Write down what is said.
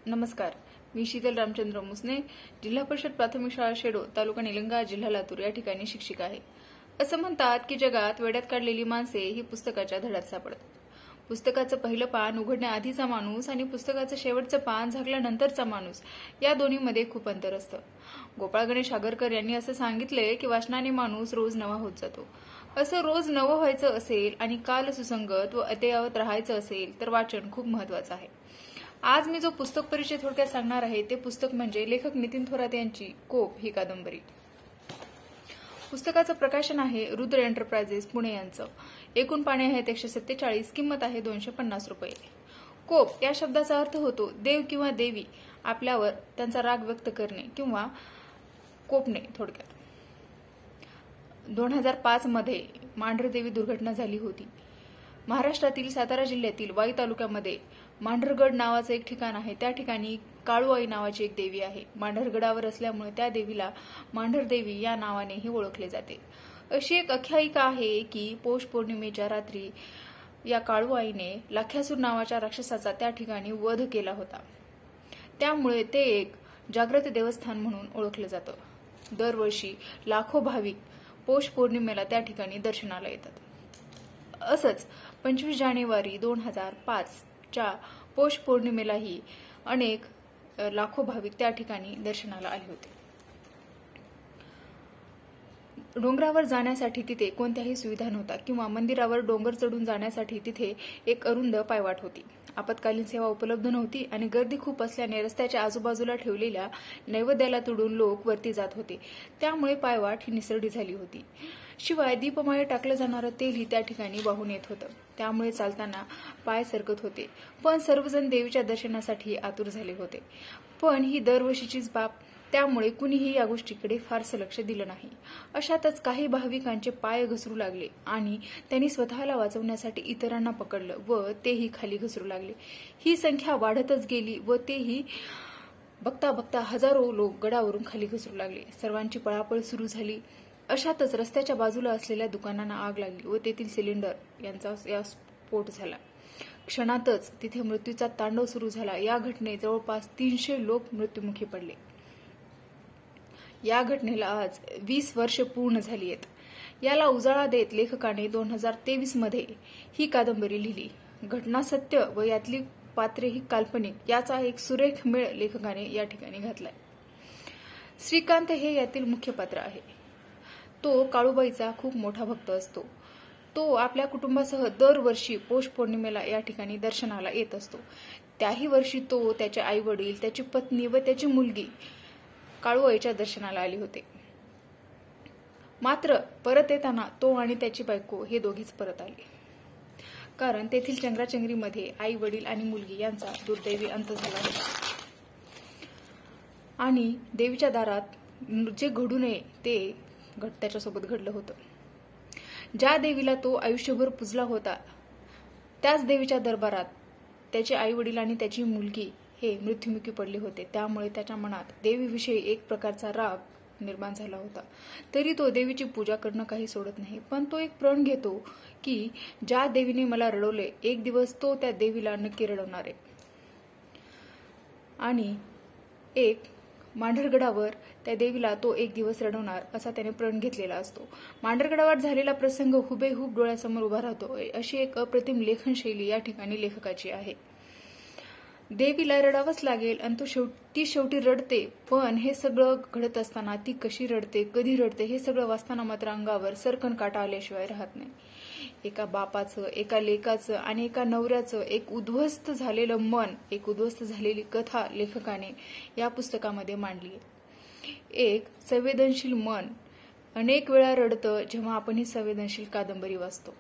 नमस्कार, मी शीतल रामचंद्र मुसने, जिल्हा परिषद प्राथमिक शाळा शेडो, तालुका निलंगा, जिल्हा लातूर या ठिकाणी शिक्षिका आहे. असं म्हणतात की जगात वेड्यात काढलेली माणसे ही पुस्तकाच्या धड्यात सापडतात. पुस्तकाचं पहिलं पान उघडण्याआधीचा माणूस आणि पुस्तकाचं शेवटचं पान झाकल्यानंतरचा माणूस या दोन्हीमध्ये खूप अंतर असतं. गोपाळ गणेश आगरकर यांनी असं सांगितलंय की वाचनाने माणूस रोज नवा होत जातो. असं रोज नवं व्हायचं असेल आणि काल सुसंगत व अद्ययावत राहायचं असेल तर वाचन खूप महत्वाचं आहे. आज मी जो पुस्तक परिचय थोडक्यात सांगणार आहे ते पुस्तक म्हणजे लेखक नितीन थोरात यांची कोप ही कादंबरी. पुस्तकाचं प्रकाशन आहे रुद्र एंटरप्राइजेस पुणे यांचं. एकूण पाने आहेत 147, किंमत आहे 250 रुपये. कोप या शब्दाचा अर्थ होतो देव किंवा देवी आपल्यावर त्यांचा राग व्यक्त करणे किंवा कोपणे. थोडक्यात 2005 मध्ये मांढरदेवी दुर्घटना झाली होती. महाराष्ट्रातील सातारा जिल्ह्यातील वाई तालुक्यामध्ये मांढरगड नावाचं एक ठिकाण आहे. त्या ठिकाणी काळूआई नावाची एक देवी आहे. मांढरगडावर असल्यामुळे त्या देवीला मांढरदेवी या नावानेही ओळखले जाते. अशी एक आख्यायिका आहे की पौष पौर्णिमेच्या रात्री या काळूआईने लाख्यासूर नावाच्या राक्षसाचा त्या ठिकाणी वध केला होता. त्यामुळे ते एक जागृत देवस्थान म्हणून ओळखलं जातं. दरवर्षी लाखो भाविक पौष पौर्णिमेला त्या ठिकाणी दर्शनाला येतात. असंच 25 जानेवारी 2005 च्या पौष पौर्णिमेलाही अनेक लाखो भाविक त्या ठिकाणी दर्शनाला आले होते. डोंगरावर जाण्यासाठी तिथे कोणत्याही सुविधा नव्हता किंवा मंदिरावर डोंगर चढून जाण्यासाठी तिथे एक अरुंद पायवाट होती. आपत्कालीन सेवा उपलब्ध नव्हती आणि गर्दी खूप असल्याने रस्त्याच्या आजूबाजूला ठेवलेल्या नैवेद्याला तुडून लोक वरती जात होते. त्यामुळे पायवाट ही निसरडी झाली होती. शिवाय दीपमाळे टाकलं जाणारं तेलही त्या ठिकाणी वाहून येत होतं. त्यामुळे चालताना पाय सरकत होते. पण सर्वजण देवीच्या दर्शनासाठी आतुर झाले होते. पण ही दरवर्षीचीच बाब, त्यामुळे कुणीही या गोष्टीकडे फारसं लक्ष दिलं नाही. अशातच काही भाविकांचे पाय घसरू लागले आणि त्यांनी स्वतःला वाचवण्यासाठी इतरांना पकडलं व तेही खाली घसरू लागले. ही संख्या वाढतच गेली व तेही बघता बघता हजारो लोक गडावरून खाली घसरू लागले. सर्वांची पळापळ सुरू झाली. अशातच रस्त्याच्या बाजूला असलेल्या दुकानांना आग लागली व तेथील सिलेंडर यांचा स्फोट झाला. क्षणातच तिथे मृत्यूचा तांडव सुरू झाला. या घटनेत जवळपास 300 लोक मृत्युमुखी पडले. या घटनेला आज 20 वर्ष पूर्ण झाली आहेत. याला उजाळा देत लेखकाने 2023 मध्ये ही कादंबरी लिहिली. घटना सत्य व यातली पात्रे ही काल्पनिक याचा एक सुरेख मेळ लेखकाने या ठिकाणी घातलाय. श्रीकांत हे यातील मुख्य पात्र आहे. तो काळूबाईचा खूप मोठा भक्त असतो. तो आपल्या कुटुंबासह दरवर्षी पौष पौर्णिमेला या ठिकाणी दर्शनाला येत असतो. त्याही वर्षी तो, त्याचे आई वडील, त्याची पत्नी व त्याची मुलगी काळूआईच्या दर्शनाला आले होते. मात्र परत येताना तो आणि त्याची बायको हे दोघेच परत आले. कारण तेथील चंगराचंगरीमध्ये आई वडील आणि मुलगी यांचा दुर्दैवी अंत झाला होता. आणि देवीच्या दारात जे घडू नये ते त्याच्यासोबत घडलं होतं. ज्या देवीला तो आयुष्यभर पूजला होता त्याच देवीच्या दरबारात त्याचे आई वडील आणि त्याची मुलगी हे मृत्युमुखी पडले होते. त्यामुळे त्याच्या मनात देवीविषयी एक प्रकारचा राग निर्माण झाला होता. तरी तो देवीची पूजा करणं काही सोडत नाही. पण तो एक प्रण घेतो की ज्या देवीने मला रडवले एक दिवस तो त्या देवीला नक्की रडवणार आहे. आणि एक मांढरगडावर त्या देवीला तो एक दिवस रडवणार असा त्याने प्रण घेतलेला असतो. मांढरगडावर झालेला प्रसंग हुबेहूब डोळ्यासमोर उभा राहतो. अशी एक अप्रतिम लेखनशैली या ठिकाणी लेखकाची आहे. देवीला रडावंच लागेल आणि ती शेवटी रडते. पण हे सगळं घडत असताना ती कशी रडते, कधी रडते हे सगळं वाचताना मात्र अंगावर सरकन काटा आल्याशिवाय राहत नाही. एका बापाचं, एका लेकाचं आणि एका नवऱ्याचं एक उद्ध्वस्त झालेलं मन, एक उद्ध्वस्त झालेली कथा लेखकाने या पुस्तकामध्ये मांडली आहे. एक संवेदनशील मन अनेक वेळा रडतं जेव्हा आपण ही संवेदनशील कादंबरी वाचतो.